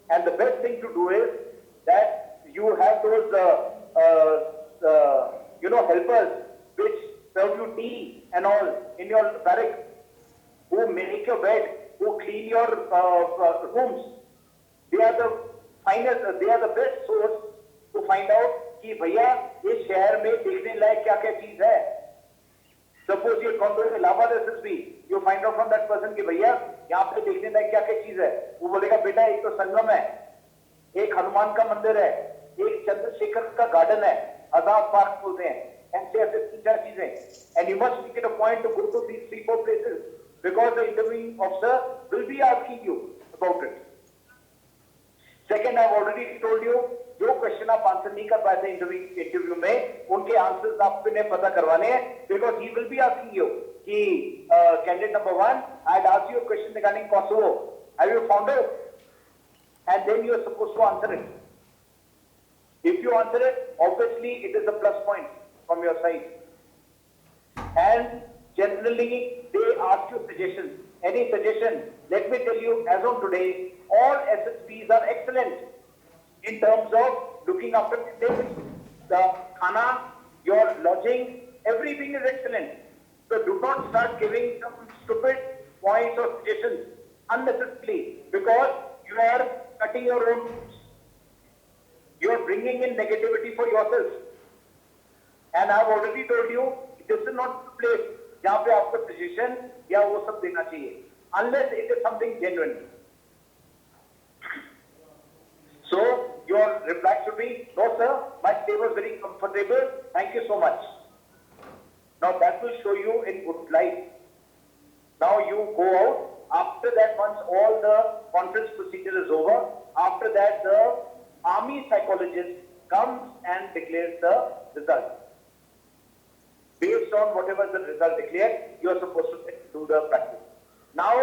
S2: And the best thing to do is that you have those, helpers which serve you tea and all in your barracks, who make your bed, who clean your rooms. They are the finest, they are the best source to find out कि भैया इस शहर में देखने लायक क्या क्या चीज है. Suppose you come to Allahabad SSB, you find out from that person कि भैया यहाँ पे देखने लायक क्या क्या चीज है. वो बोलेगा बेटा एक तो संगम है, एक हनुमान का मंदिर है, एक चंद्रशेखर का गार्डन है, आजाद पार्क बोलते हैं, ऐसे 3-4 चीजें. And you must make it a point to go to these 3-4 places because the interviewing officer will be asking you about it. Second, I have already told you, जो क्वेश्चन आप answer नहीं कर पाए थे इंटरव्यू में, उनके answers आपने पता करवाने हैं, because he will be asking you कि candidate number 1, I had asked you a question regarding Kosovo. Have you found it? And then you are supposed to answer it. If you answer it, obviously it is a plus point from your side. And generally they ask you suggestions. Any suggestion? Let me tell you, as of today, all SSPs are excellent in terms of looking after things. The khana, your lodging, everything is excellent. So do not start giving some stupid points or suggestions unnecessarily, because you are cutting your own roots. You are bringing in negativity for yourself. And I have already told you, this is not the place जहाँ पे आपको suggestion या वो सब देना चाहिए, unless it is something genuine. So your reply should be, no sir, my stay was very comfortable, thank you so much. Now that will show you in good light. Now you go out. After that, once all the conference procedure is over, after that the army psychologist comes and declares the result. Based on whatever the result declared, you are supposed to do the practice. Now,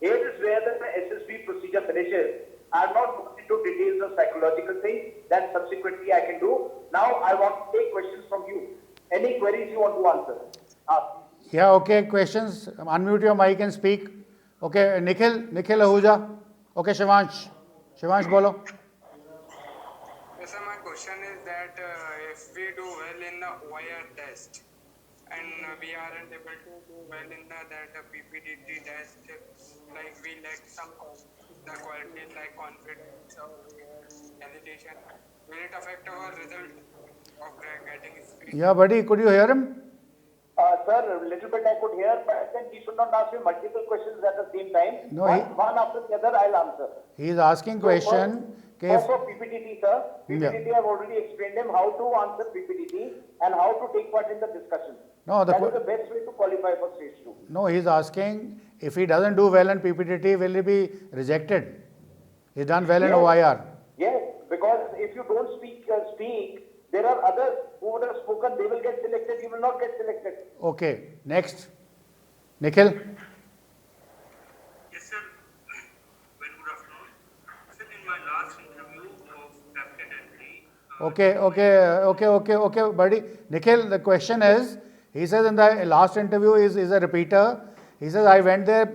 S2: here is where the SSB procedure finishes. I am not going into details of psychological things that subsequently I can do. Now, I want to take questions from you. Any queries you want to answer? Ask.
S3: Yeah, okay, questions. Unmute your mic and speak. Okay, Nikhil Ahuja. Okay, Shivansh bolo.
S4: Yes, sir, my question is that if we do well in the OIR test and we aren't able to do well in that PPDT test, like we lack some the qualities like confidence or hesitation, will it affect our result? of getting speech.
S3: Yeah, buddy, could you hear him?
S2: Sir, a little bit I could hear, but then he should not ask me multiple questions at the same time.
S3: No,
S2: One after the other, I'll answer.
S3: He is asking question.
S2: First for PPTT, sir.
S3: Yeah.
S2: PPTT, I've already explained him how to answer PPTT and how to take part in the discussion.
S3: No,
S2: That is the best way to qualify for stage 2.
S3: No, he's asking if he doesn't do well in PPTT, will he be rejected? He's done well in
S2: Yes.
S3: OIR.
S2: Yes, because if you don't speak, there are others who would have spoken, they will get selected, you will not get selected.
S3: Okay, next. Nikhil?
S5: Yes, sir. Very good afternoon. Sir, in my last interview of Captain Entry,
S3: Okay, buddy. Nikhil, the question is, he says in the last interview is a repeater. He says, I went there,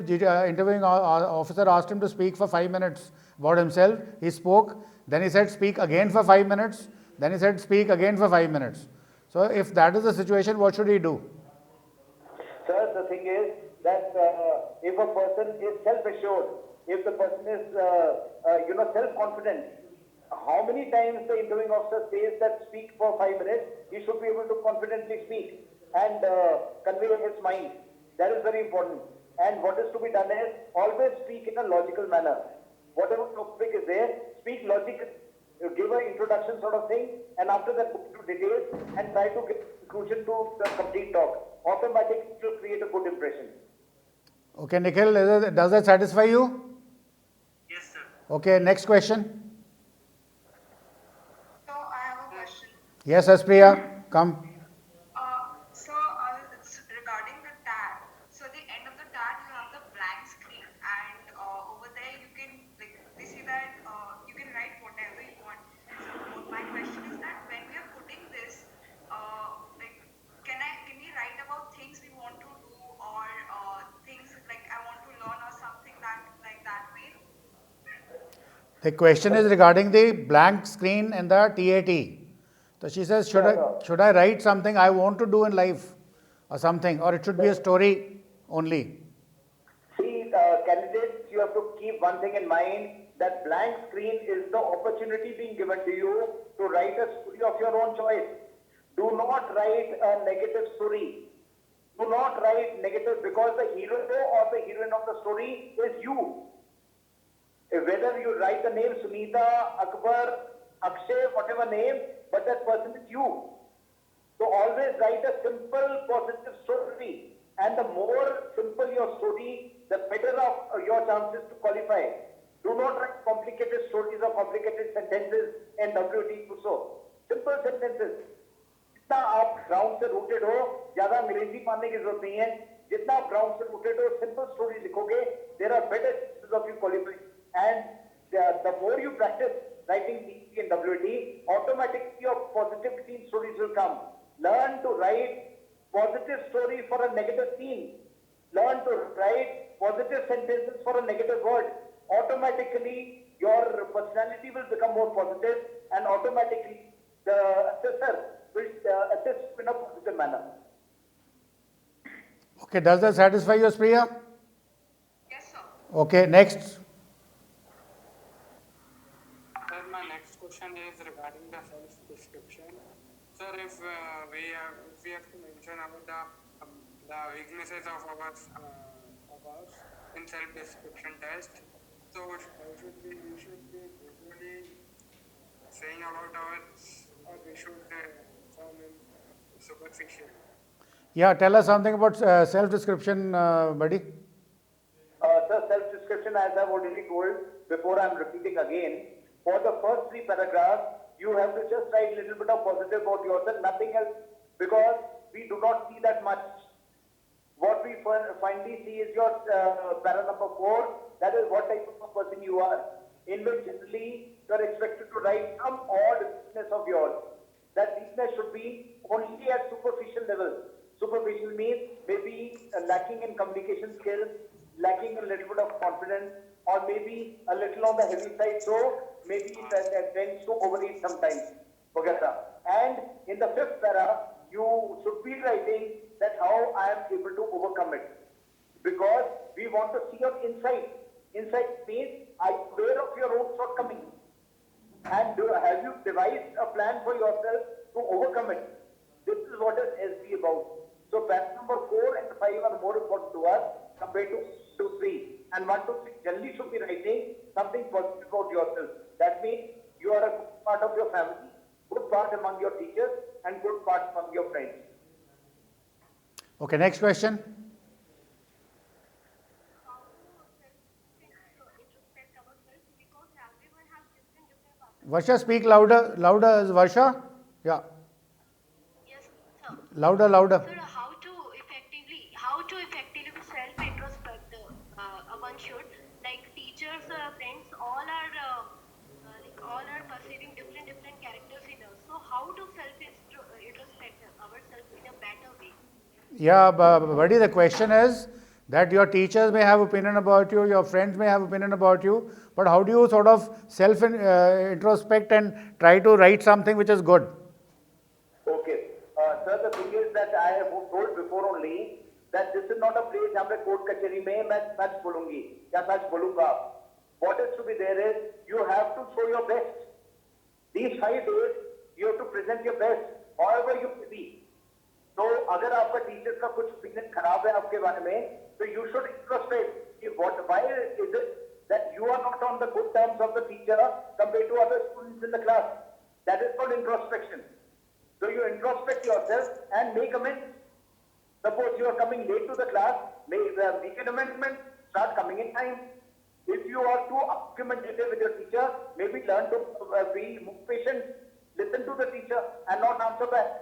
S3: interviewing officer asked him to speak for 5 minutes about himself. He spoke. Then he said, speak again for 5 minutes. Then he said, speak again for 5 minutes. So if that is the situation, what should he do?
S2: Sir, the thing is that if a person is self-assured, if the person is, self-confident, how many times the interviewing officer says that speak for 5 minutes, he should be able to confidently speak and convey his mind. That is very important. And what is to be done is always speak in a logical manner. Whatever topic is there, speak logically. Give an introduction sort of thing, and after that go into details and try to get conclusion to the complete talk. Automatically it will create a good impression.
S3: Okay, Nikhil, does that satisfy you?
S5: yes, sir.
S3: Okay, next question.
S6: So I have a question.
S3: Yes, Aspriya, come.
S6: It's regarding the tag. So the end of the tag, you have the blank screen, and over there you can they say that you can write whatever you want. So my question is that when we are putting this, can we write about things we want to do or things like I want to learn or something that way?
S3: The question is regarding the blank screen and the TAT. So she says, should I write something I want to do in life or something, or it should be a story only?
S2: See, candidates, you have to keep one thing in mind, that blank screen is the opportunity being given to you to write a story of your own choice. Do not write a negative story. Do not write negative, because the hero or the heroine of the story is you. Whether you write the name Sunita, Akbar, Akshay, whatever name, but that person is you. So always write a simple, positive story. And the more simple your story, the better of your chances to qualify. Do not write complicated stories or complicated sentences in WT so. Simple sentences. जितना आप ground से rooted हो, ज्यादा अंग्रेजी मानने की जरूरत नहीं है. जितना आप ग्राउंड से रूटेड हो, सिंपल स्टोरी लिखोगे, there are better chances of you qualifying. And the more you practice writing TP and WT, automatically your positivity in stories will come. Learn to write positive story for a negative scene. Learn to write positive sentences for a negative word. Automatically, your personality will become more positive, and automatically the assessor will assess in a positive manner.
S3: Okay, does that satisfy you, Aspriya?
S6: Yes, sir.
S3: Okay, next.
S4: Sir, my next question is regarding the self-description. Sir, if we have to mention about the weaknesses of ours in self-description test, so should we should be usually saying about ours, or we should form in superficial?
S3: Yeah, tell us something about self-description, buddy.
S2: Sir, self-description, as I've already told before, I'm repeating again. For the first 3 paragraphs, you have to just write a little bit of positive about yourself, nothing else, because we do not see that much. What we finally see is your para number 4, that is what type of a person you are, in which generally you are expected to write some odd weakness of yours. That weakness should be only at superficial level. Superficial means maybe lacking in communication skills, lacking a little bit of confidence, or maybe a little on the heavy side, so maybe that tends to overeat sometimes. And in the 5th para, you should be writing that how I am able to overcome it. Because we want to see your insight. Insight means are you aware of your own shortcomings? And have you devised a plan for yourself to overcome it. This is what is SB about. So fact number 4 and 5 are more important to us compared to 2, 3. And 1, 2, 3 generally should be writing something positive about yourself. That means you are a good part of your family, good part among your teachers, and good part among your friends.
S3: Okay, next question.
S7: How to introspect ourselves because everyone has different paths.
S3: Varsha, speak louder. Louder, Varsha. Yeah,
S7: Yes, sir.
S3: louder, louder.
S7: Sir, how to effectively self introspect? One should like teachers, friends, all are perceiving different characters in us. So how to self introspect ourselves in a better way?
S3: Yeah, buddy, the question is that your teachers may have opinion about you, your friends may have opinion about you, but how do you sort of self introspect and try to write something which is good?
S2: Okay. Sir, the thing is that I have told before only that this is not a place जहाँ पे court कचहरी में मैं सच बोलूंगी या सच बोलूंगा. What is to be there is you have to show your best. These 5 days you have to present your best, however you may be. तो अगर आपका टीचर का कुछ ओपिनियन खराब है आपके बारे में, तो you should introspect कि why is it that you are not on the good terms of the teacher compared to other students in the class. That is called introspection. So you introspect yourself and make amends. Suppose you are coming late to the class, make an amendment, start coming in time. If you are too argumentative with your teacher, maybe learn to be more patient, listen to the teacher and not answer back.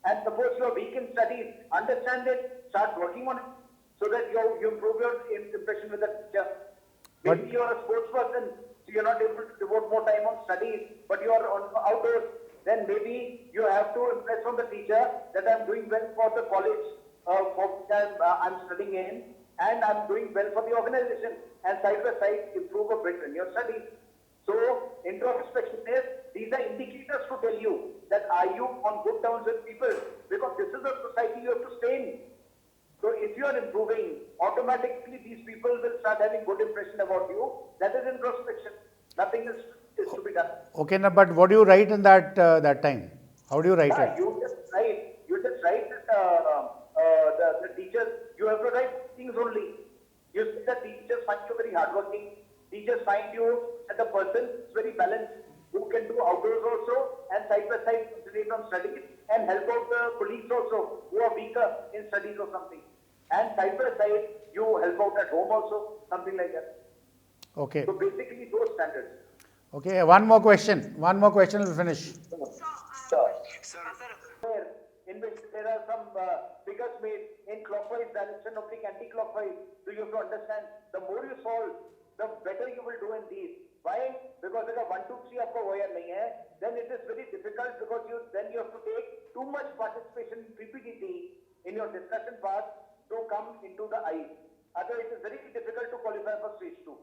S2: And suppose you are weak in studies, understand it, start working on it so that you improve your impression with the teacher. Maybe you are a sports person, so you are not able to devote more time on studies, but you are on outdoors. Then maybe you have to impress on the teacher that I am doing well for the college I'm studying in, and I'm doing well for the organization, and side by side improve a bit in your studies. So introspection is, these are indicators to tell you that are you on good terms with people, because this is the society you have to stay in. So if you are improving, automatically these people will start having good impression about you. That is introspection. Nothing is to be done.
S3: Okay, now, but what do you write in that that time? How do you write it?
S2: You just write the teachers. You have to write things only. You see the teachers find you very hardworking. Teachers find you as a person who is very balanced, who can do outdoors also and side by side concentrate on studies and help out the colleagues also who are weaker in studies or something. And side by side, you help out at home also, something like that.
S3: Okay.
S2: So basically those standards.
S3: Okay, one more question. One more question, we'll finish.
S2: In which there are some figures made in clockwise direction, oblique anti-clockwise. So you have to understand, the more you solve, the better you will do in these. Why? Because if 1, 2, 3 आपका wire नहीं है, then it is very difficult because you have to take too much participation in PPTT in your discussion part to come into the eyes. Otherwise, it is very difficult to qualify for stage 2.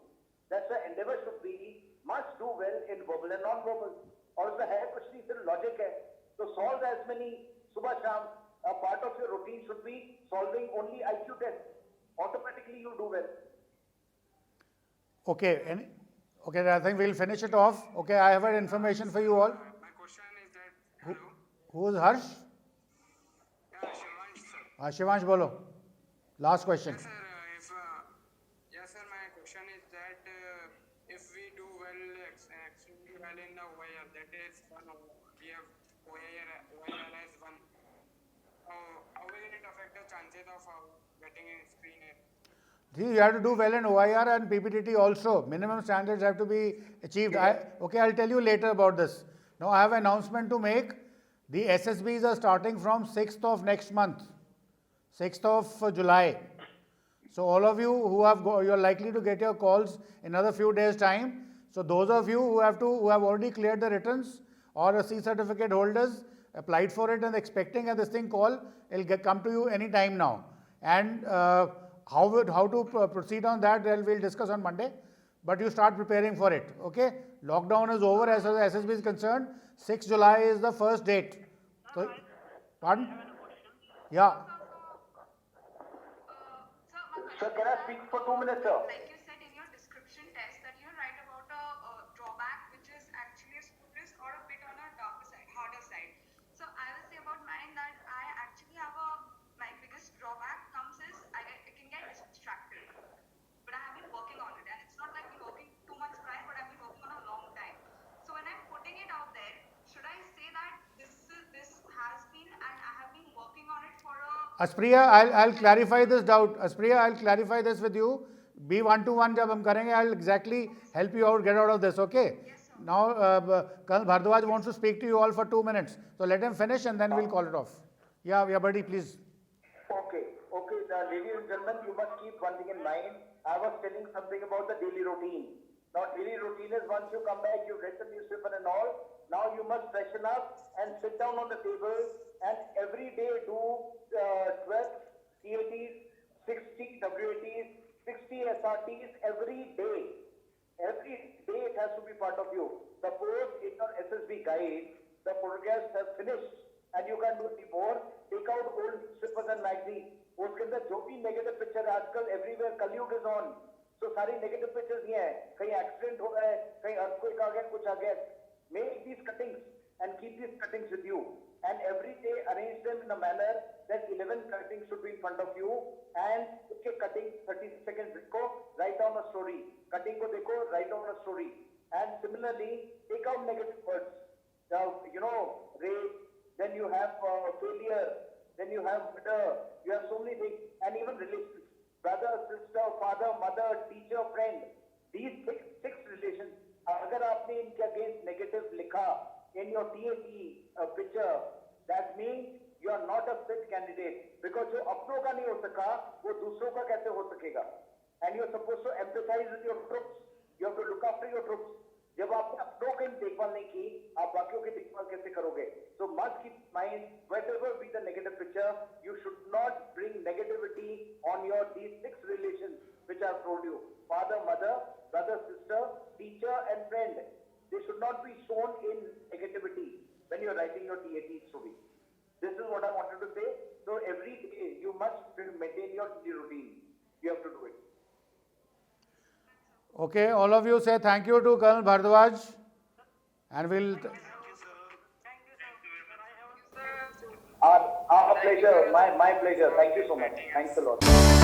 S2: That's why endeavor should be must do well in verbal and non-verbal. Also, है कुछ नहीं सिर्फ logic है. So solve as many सुबह शाम. A part of your routine should be solving only IQ tests. Automatically, you do well.
S3: Okay, okay, I think we'll finish it off. Okay, I have an information for you all.
S4: My question is that, hello?
S3: Who is Harsh?
S4: Yeah, Shivansh, sir.
S3: Shivansh, bolo. Last question.
S4: Yes, sir, my question is that if we do well, extremely well in the OIR, that is one, we have OIR as one. How will it affect the chances of getting a screen in?
S3: See, you have to do well in OIR and PPTT also. Minimum standards have to be achieved. Okay, I'll tell you later about this. Now, I have an announcement to make. The SSBs are starting from 6th of next month, 6th of July. So, all of you who you're likely to get your calls in another few days' time. So, those of you who have already cleared the returns or C certificate holders, applied for it and expecting this thing call, it'll come to you any time now. And how to proceed on that, we'll discuss on Monday. But you start preparing for it, okay? Lockdown is over as far as SSB is concerned. 6th July is the first date. So, pardon? Yeah.
S2: Sir, can I speak for 2 minutes, sir?
S6: Like you said in your description test that you write about a drawback which is actually a split risk or a bit on a darker side, harder side. So
S3: Aspriya, I'll clarify this doubt. Aspriya, I'll clarify this with you. Be one-to-one जब हम करेंगे, I'll exactly help you out, get out of this, okay? Now, Colonel Bhardwaj wants to speak to you all for 2 minutes. So let him finish and then we'll call it off. Yeah, buddy, please.
S2: Okay, ladies and gentlemen, you must keep one thing in mind. I was telling something about the daily routine. Now, daily routine is once you come back, you've read the newspaper and all. Now you must freshen up and sit down on the table and every day do 12 CATs, 60 WATs, 60 SRTs every day. Every day it has to be part of you. Suppose in your SSB guide, the photographs have finished and you can't do any more, take out old newspapers and magazines. उसके अंदर जो भी negative picture आजकल everywhere कलयुग is on, सो सारी negative pictures ये हैं, कहीं एक्सीडेंट हो रहा है, कहीं अर्थक्वेक आ गया, कुछ आ गया. Make these cuttings and keep these cuttings with you, and every day arrange them in a manner that 11 cuttings should be in front of you, and उसके cutting 30 seconds देखो, write down a story. Cutting को देखो, write down a story, and similarly take out negative words. Now, rape, then you have failure, then you have murder, you have so many things, and even relations, brother, sister, father, mother, teacher, friend. These six relations, अगर आपने इनके against negative लिखा in your TAT picture, that means you are not a fit candidate, because जो अपनों का नहीं हो सका, वो दूसरों का कैसे हो सकेगा? And you are supposed to empathize with your troops. You have to look after your troops. जब आपने अपनों की देखभाल नहीं की, आप बाकियों की देखभाल कैसे करोगे? So must keep in mind, whatever be the negative picture, you should not bring negativity on your these 6 relations which I have told you: father, mother, brother, sister, teacher, and friend. They should not be shown in negativity when you are writing your TAT story. This is what I wanted to say. So every day you must maintain your daily routine. You have to do it.
S3: Okay, all of you say thank you to Colonel Bhardwaj, and we'll.
S2: Our pleasure, my pleasure. Thank you so much. Thanks a lot.